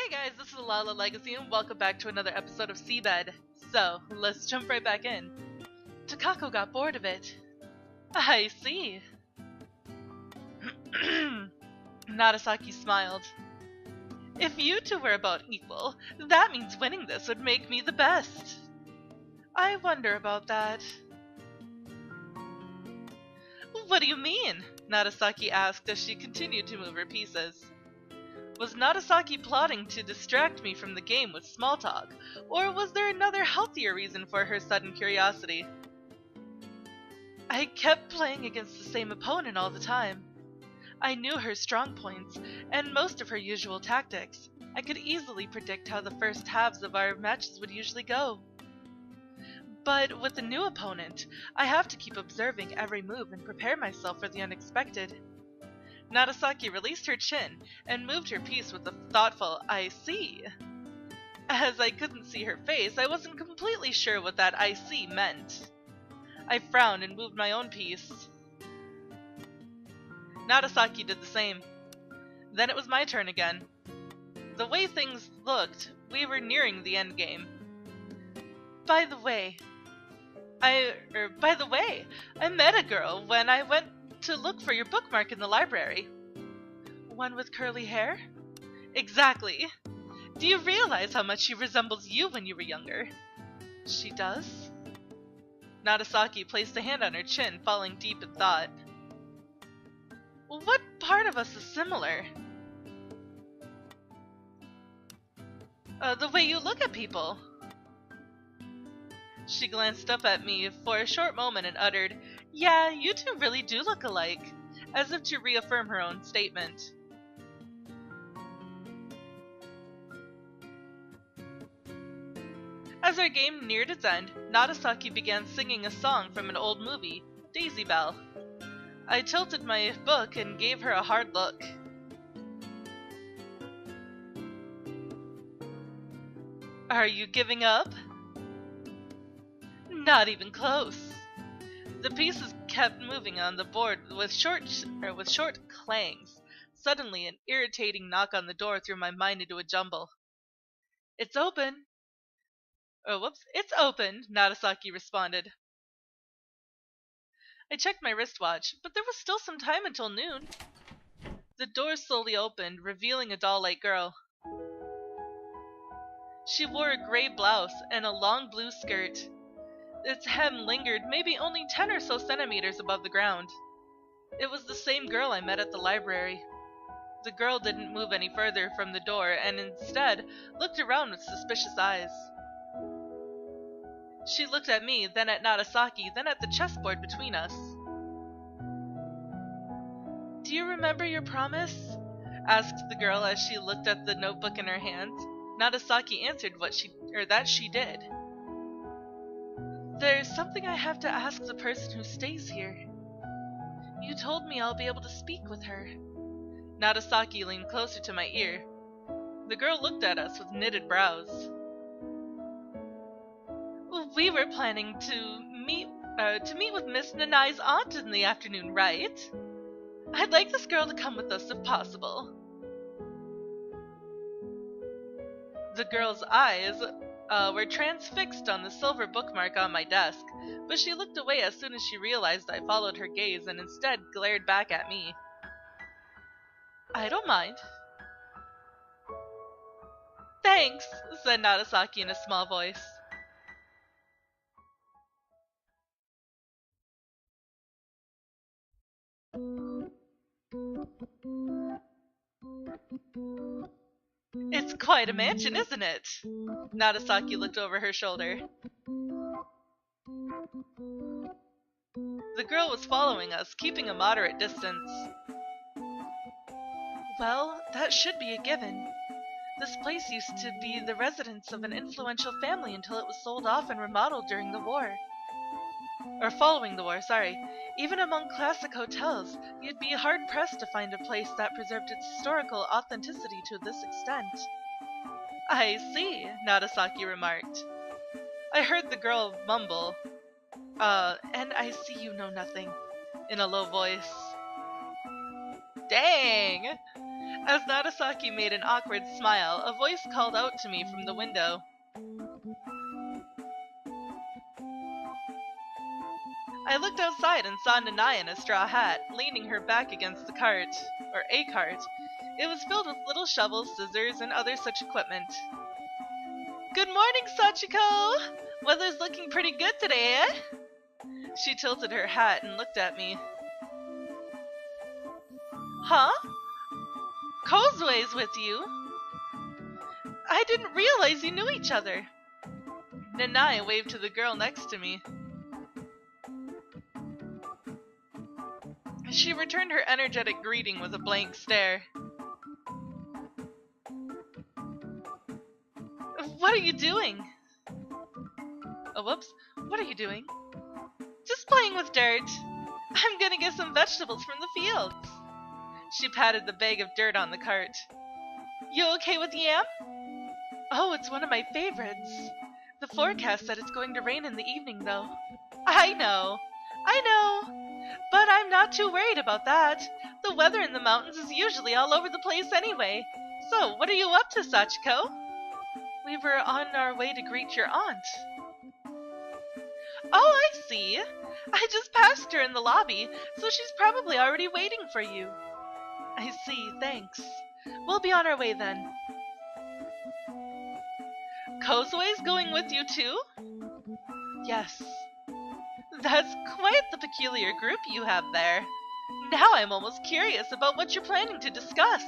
Hey guys, this is Lala Legacy and welcome back to another episode of SeaBed. So, let's jump right back in. Takako got bored of it. I see. Narasaki smiled. If you two were about equal, that means winning this would make me the best. I wonder about that. What do you mean? Narasaki asked as she continued to move her pieces. Was Narasaki plotting to distract me from the game with small talk, or was there another healthier reason for her sudden curiosity? I kept playing against the same opponent all the time. I knew her strong points, and most of her usual tactics. I could easily predict how the first halves of our matches would usually go. But with a new opponent, I have to keep observing every move and prepare myself for the unexpected. Narasaki released her chin and moved her piece with a thoughtful, I see. As I couldn't see her face, I wasn't completely sure what that I see meant. I frowned and moved my own piece. Narasaki did the same. Then it was my turn again. The way things looked, we were nearing the end game. By the way, I met a girl when I went to look for your bookmark in the library. One with curly hair? Exactly. Do you realize how much she resembles you when you were younger? She does? Narasaki placed a hand on her chin, falling deep in thought. What part of us is similar? The way you look at people. She glanced up at me for a short moment and uttered, Yeah, you two really do look alike, as if to reaffirm her own statement. As our game neared its end, Narasaki began singing a song from an old movie, Daisy Bell. I tilted my book and gave her a hard look. Are you giving up? Not even close. The pieces kept moving on the board with short clangs. Suddenly, an irritating knock on the door threw my mind into a jumble. It's open. Oh, whoops. It's open, Narasaki responded. I checked my wristwatch, but there was still some time until noon. The door slowly opened, revealing a doll-like girl. She wore a gray blouse and a long blue skirt. Its hem lingered maybe only 10 or so centimeters above the ground. It was the same girl I met at the library. The girl didn't move any further from the door and instead looked around with suspicious eyes. She looked at me, then at Narasaki, then at the chessboard between us. Do you remember your promise? Asked the girl as she looked at the notebook in her hands. Narasaki answered that she did. There's something I have to ask the person who stays here. You told me I'll be able to speak with her. Narasaki leaned closer to my ear. The girl looked at us with knitted brows. We were planning to meet with Miss Nanae's aunt in the afternoon, right? I'd like this girl to come with us if possible. The girl's eyes were transfixed on the silver bookmark on my desk, but she looked away as soon as she realized I followed her gaze and instead glared back at me. I don't mind. Thanks, said Narasaki in a small voice. It's quite a mansion, isn't it? Narasaki looked over her shoulder. The girl was following us, keeping a moderate distance. Well, that should be a given. This place used to be the residence of an influential family until it was sold off and remodeled during the war. Or following the war, sorry. Even among classic hotels, you'd be hard-pressed to find a place that preserved its historical authenticity to this extent. I see, Narasaki remarked. I heard the girl mumble, and I see you know nothing, in a low voice. Dang! As Nagasaki made an awkward smile, a voice called out to me from the window. I looked outside and saw Nanae in a straw hat, leaning her back against the cart, or a cart. It was filled with little shovels, scissors, and other such equipment. Good morning, Sachiko! Weather's looking pretty good today, eh? She tilted her hat and looked at me. Huh? Kozue's with you? I didn't realize you knew each other. Nanae waved to the girl next to me. She returned her energetic greeting with a blank stare. What are you doing? Oh, whoops. What are you doing? Just playing with dirt. I'm gonna get some vegetables from the fields. She patted the bag of dirt on the cart. You okay with yam? Oh, it's one of my favorites. The forecast said it's going to rain in the evening, though. I know. But I'm not too worried about that. The weather in the mountains is usually all over the place anyway. So, what are you up to, Sachiko? We were on our way to greet your aunt. Oh, I see. I just passed her in the lobby, so she's probably already waiting for you. I see, thanks. We'll be on our way then. Kozue's going with you too? Yes. That's quite the peculiar group you have there. Now I'm almost curious about what you're planning to discuss.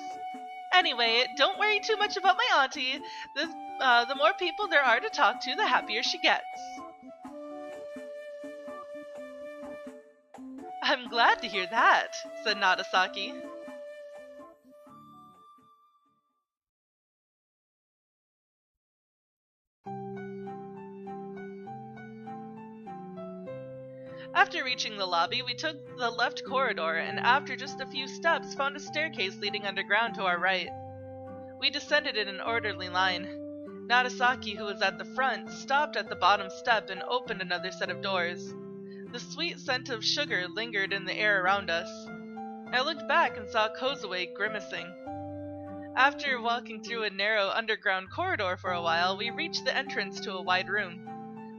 Anyway, don't worry too much about my auntie. The more people there are to talk to, the happier she gets. I'm glad to hear that, said Nagasaki. After reaching the lobby, we took the left corridor and after just a few steps found a staircase leading underground to our right. We descended in an orderly line. Nagasaki, who was at the front, stopped at the bottom step and opened another set of doors. The sweet scent of sugar lingered in the air around us. I looked back and saw Kozue grimacing. After walking through a narrow underground corridor for a while, we reached the entrance to a wide room.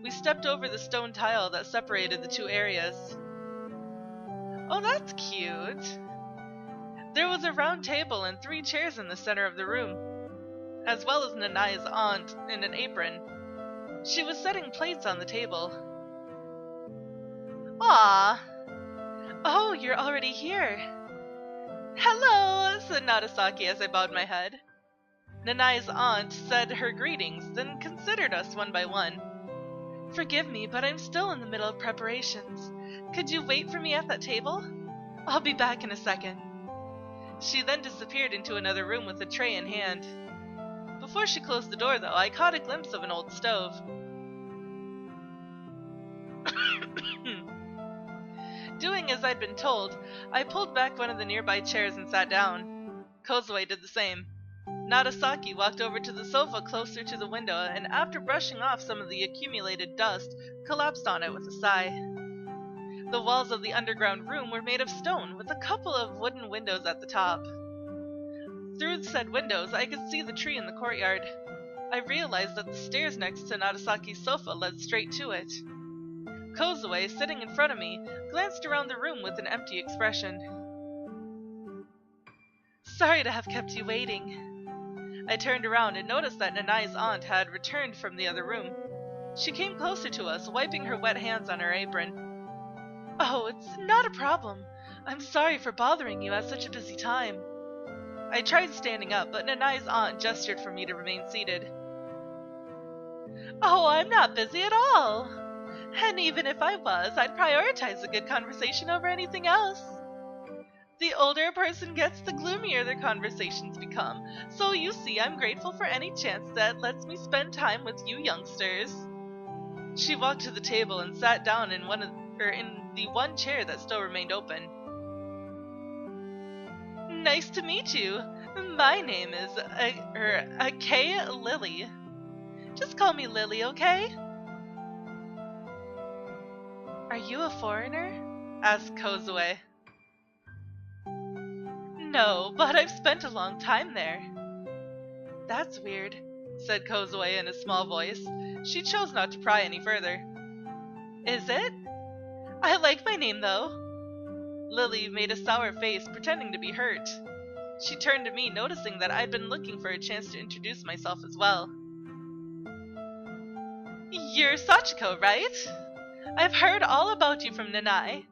We stepped over the stone tile that separated the two areas. Oh, that's cute. There was a round table and 3 chairs in the center of the room, as well as Nanae's aunt in an apron. She was setting plates on the table. Ah! Oh, you're already here. Hello, said Nagasaki as I bowed my head. Nanae's aunt said her greetings, then considered us one by one. Forgive me, but I'm still in the middle of preparations. Could you wait for me at that table? I'll be back in a second. She then disappeared into another room with a tray in hand. Before she closed the door, though, I caught a glimpse of an old stove. Doing as I'd been told, I pulled back one of the nearby chairs and sat down. Kozue did the same. Nagasaki walked over to the sofa closer to the window and after brushing off some of the accumulated dust, collapsed on it with a sigh. The walls of the underground room were made of stone with a couple of wooden windows at the top. Through said windows, I could see the tree in the courtyard. I realized that the stairs next to Nagasaki's sofa led straight to it. Kozue, sitting in front of me, glanced around the room with an empty expression. Sorry to have kept you waiting. I turned around and noticed that Nanae's aunt had returned from the other room. She came closer to us, wiping her wet hands on her apron. Oh, it's not a problem. I'm sorry for bothering you at such a busy time. I tried standing up, but Nanae's aunt gestured for me to remain seated. Oh, I'm not busy at all. And even if I was, I'd prioritize a good conversation over anything else. The older a person gets, the gloomier their conversations become. So you see, I'm grateful for any chance that lets me spend time with you youngsters. She walked to the table and sat down in the one chair that still remained open. Nice to meet you. My name is Kay Lily. Just call me Lily, okay? Are you a foreigner? Asked Kozue. No, but I've spent a long time there. That's weird, said Kozue in a small voice. She chose not to pry any further. Is it? I like my name, though. Lily made a sour face, pretending to be hurt. She turned to me, noticing that I'd been looking for a chance to introduce myself as well. You're Sachiko, right? I've heard all about you from Nanae.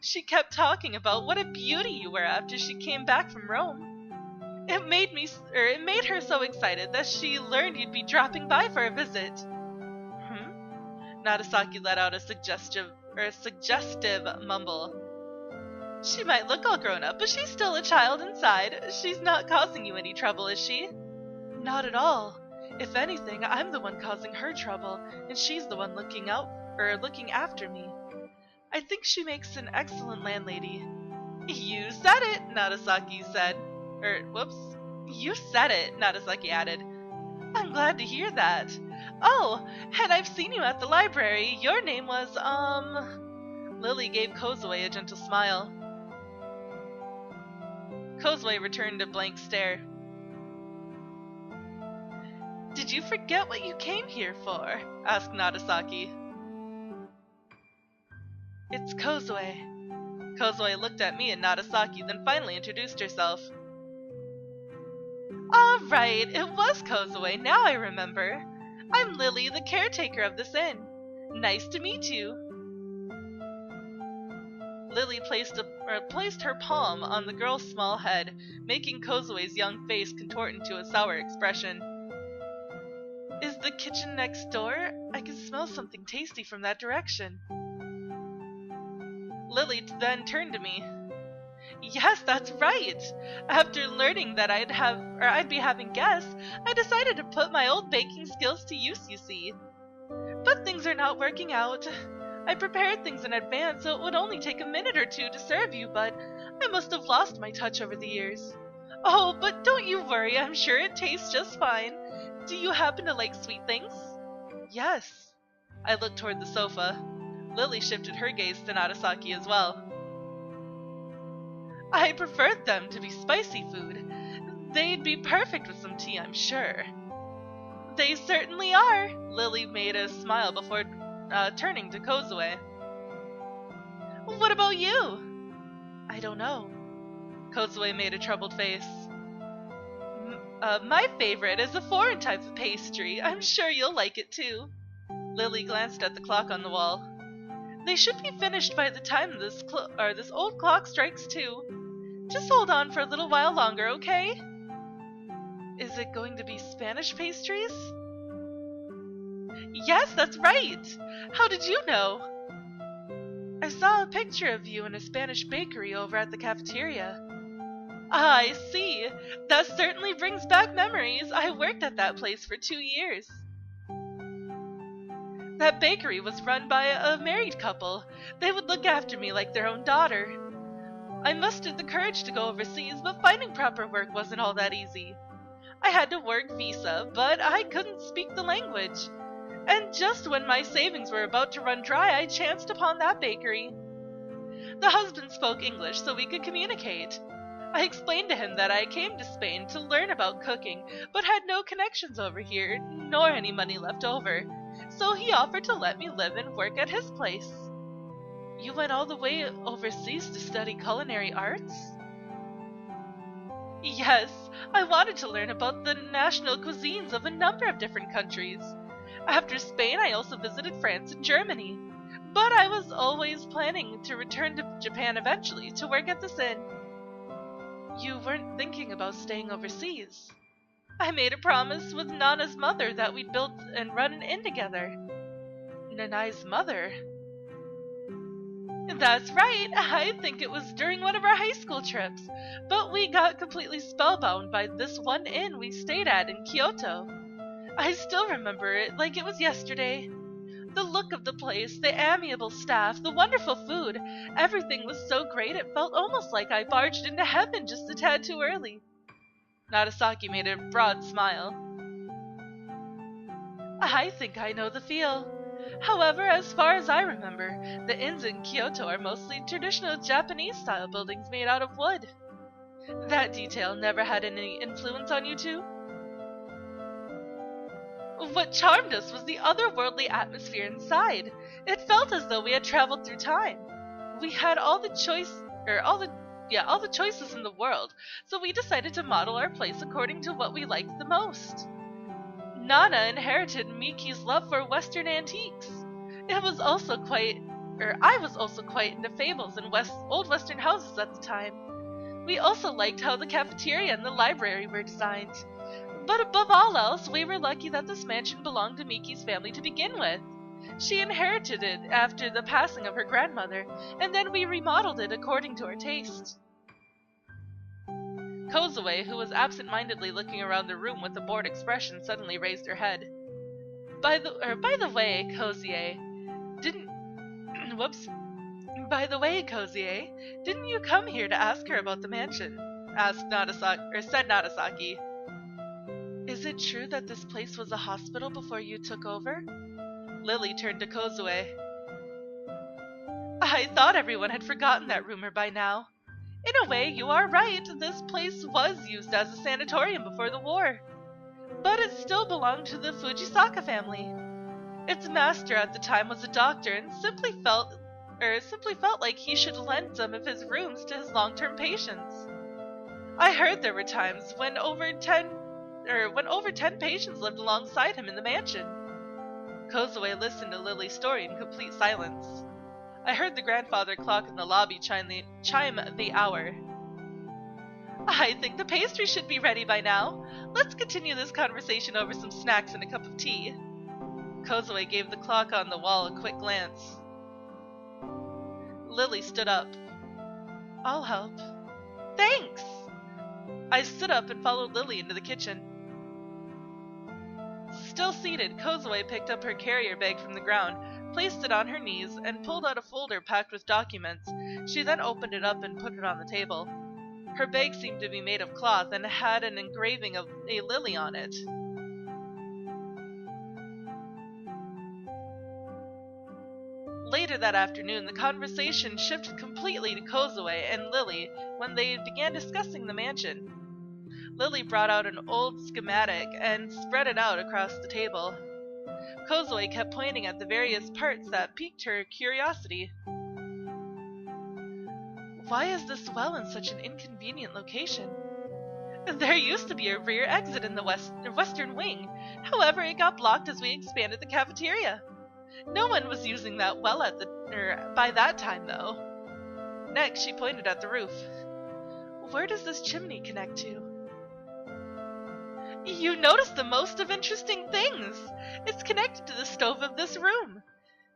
She kept talking about what a beauty you were after she came back from Rome. It made her so excited that she learned you'd be dropping by for a visit. Narasaki let out a suggestive mumble. She might look all grown up, but she's still a child inside. She's not causing you any trouble, is she? Not at all. If anything, I'm the one causing her trouble, and she's the one looking after me. I think she makes an excellent landlady. You said it, Narasaki said. You said it, Narasaki added. I'm glad to hear that. Oh, and I've seen you at the library. Your name was, Lily gave Kozue a gentle smile. Kozue returned a blank stare. Did you forget what you came here for? Asked Narasaki. It's Kozue. Kozue looked at me and Narasaki, then finally introduced herself. All right, it was Kozue. Now I remember. I'm Lily, the caretaker of this inn. Nice to meet you. Lily placed her palm on the girl's small head, making Kozue's young face contort into a sour expression. Is the kitchen next door? I can smell something tasty from that direction. Lily then turned to me. Yes, that's right. After learning that I'd be having guests, I decided to put my old baking skills to use, you see. But things are not working out. I prepared things in advance, so it would only take a minute or two to serve you, but I must have lost my touch over the years. Oh, but don't you worry, I'm sure it tastes just fine. Do you happen to like sweet things? Yes. I looked toward the sofa. Lily shifted her gaze to Narasaki as well. I preferred them to be spicy food. They'd be perfect with some tea, I'm sure. They certainly are. Lily made a smile before turning to Kozue. What about you? I don't know. Kozue made a troubled face. My favorite is a foreign type of pastry. I'm sure you'll like it too. Lily glanced at the clock on the wall. They should be finished by the time this old clock strikes 2. Just hold on for a little while longer, okay? Is it going to be Spanish pastries? Yes, that's right! How did you know? I saw a picture of you in a Spanish bakery over at the cafeteria. Ah, I see. That certainly brings back memories. I worked at that place for 2 years. That bakery was run by a married couple. They would look after me like their own daughter. I mustered the courage to go overseas, but finding proper work wasn't all that easy. I had to work visa, but I couldn't speak the language. And just when my savings were about to run dry, I chanced upon that bakery. The husband spoke English, so we could communicate. I explained to him that I came to Spain to learn about cooking, but had no connections over here, nor any money left over. So he offered to let me live and work at his place. You went all the way overseas to study culinary arts? Yes, I wanted to learn about the national cuisines of a number of different countries. After Spain, I also visited France and Germany. But I was always planning to return to Japan eventually to work at this inn. You weren't thinking about staying overseas. I made a promise with Nana's mother that we'd build and run an inn together. Nanae's mother? That's right, I think it was during one of our high school trips, but we got completely spellbound by this one inn we stayed at in Kyoto. I still remember it like it was yesterday. The look of the place, the amiable staff, the wonderful food, everything was so great it felt almost like I barged into heaven just a tad too early. Narasaki made a broad smile. I think I know the feel. However, as far as I remember, the inns in Kyoto are mostly traditional Japanese-style buildings made out of wood. That detail never had any influence on you two? What charmed us was the otherworldly atmosphere inside. It felt as though we had traveled through time. We had all the choices in the world, so we decided to model our place according to what we liked the most. Nana inherited Miki's love for Western antiques. I was also quite into fables and old Western houses at the time. We also liked how the cafeteria and the library were designed. But above all else, we were lucky that this mansion belonged to Miki's family to begin with. She inherited it after the passing of her grandmother, and then we remodeled it according to her taste. Kozue, who was absent-mindedly looking around the room with a bored expression, suddenly raised her head. By the way, Kozue, didn't you come here to ask her about the mansion? Said Narasaki. Is it true that this place was a hospital before you took over? Lily turned to Kozue. I thought everyone had forgotten that rumor by now. In a way, you are right. This place was used as a sanatorium before the war. But it still belonged to the Fujisaka family. Its master at the time was a doctor and simply felt like he should lend some of his rooms to his long-term patients. I heard there were times when over 10 patients lived alongside him in the mansion. Kozue listened to Lily's story in complete silence. I heard the grandfather clock in the lobby chime the hour. I think the pastry should be ready by now. Let's continue this conversation over some snacks and a cup of tea. Kozue gave the clock on the wall a quick glance. Lily stood up. I'll help. Thanks! I stood up and followed Lily into the kitchen. Still seated, Kozue picked up her carrier bag from the ground, placed it on her knees, and pulled out a folder packed with documents. She then opened it up and put it on the table. Her bag seemed to be made of cloth and had an engraving of a lily on it. Later that afternoon, the conversation shifted completely to Kozue and Lily when they began discussing the mansion. Lily brought out an old schematic and spread it out across the table. Kozue kept pointing at the various parts that piqued her curiosity. Why is this well in such an inconvenient location? There used to be a rear exit in the western wing. However, it got blocked as we expanded the cafeteria. No one was using that well by that time, though. Next, she pointed at the roof. Where does this chimney connect to? You noticed the most of interesting things. It's connected to the stove of this room.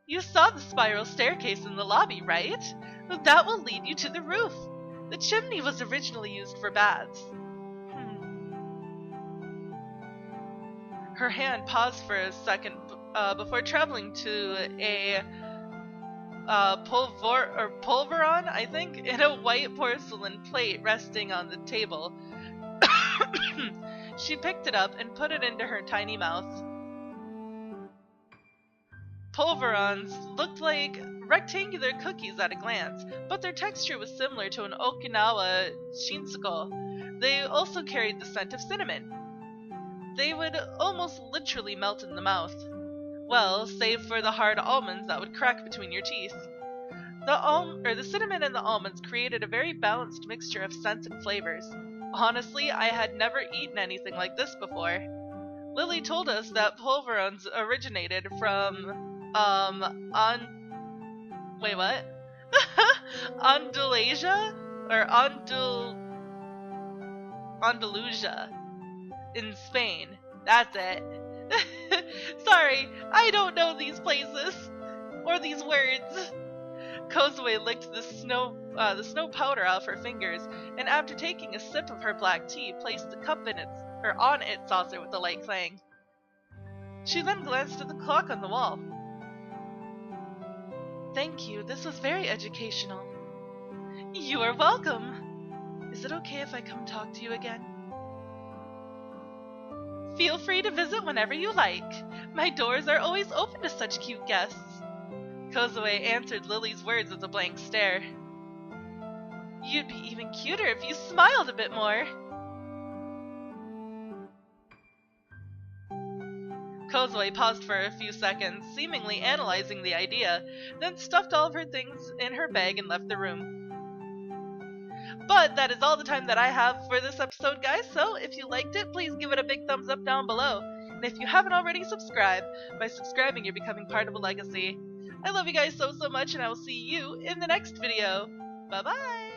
You saw the spiral staircase in the lobby, right? That will lead you to the roof. The chimney was originally used for baths. Her hand paused for a second before traveling to a pulveron, I think, in a white porcelain plate resting on the table. She picked it up and put it into her tiny mouth. Pulverons looked like rectangular cookies at a glance, but their texture was similar to an Okinawa shinsuko. They also carried the scent of cinnamon. They would almost literally melt in the mouth. Well, save for the hard almonds that would crack between your teeth. The cinnamon and the almonds created a very balanced mixture of scents and flavors. Honestly, I had never eaten anything like this before. Lily told us that pulverons originated from, wait, what? Andalusia? Or Andalusia. In Spain. That's it. Sorry, I don't know these places. Or these words. Kozue licked the snow powder off her fingers, and after taking a sip of her black tea, placed the cup on its saucer with a light clang. She then glanced at the clock on the wall. Thank you, this was very educational. You are welcome. Is it okay if I come talk to you again? Feel free to visit whenever you like. My doors are always open to such cute guests. Kozue answered Lily's words with a blank stare. You'd be even cuter if you smiled a bit more. Kozue paused for a few seconds, seemingly analyzing the idea, then stuffed all of her things in her bag and left the room. But that is all the time that I have for this episode, guys, so if you liked it, please give it a big thumbs up down below. And if you haven't already subscribed, by subscribing you're becoming part of a legacy. I love you guys so much, and I will see you in the next video. Bye-bye!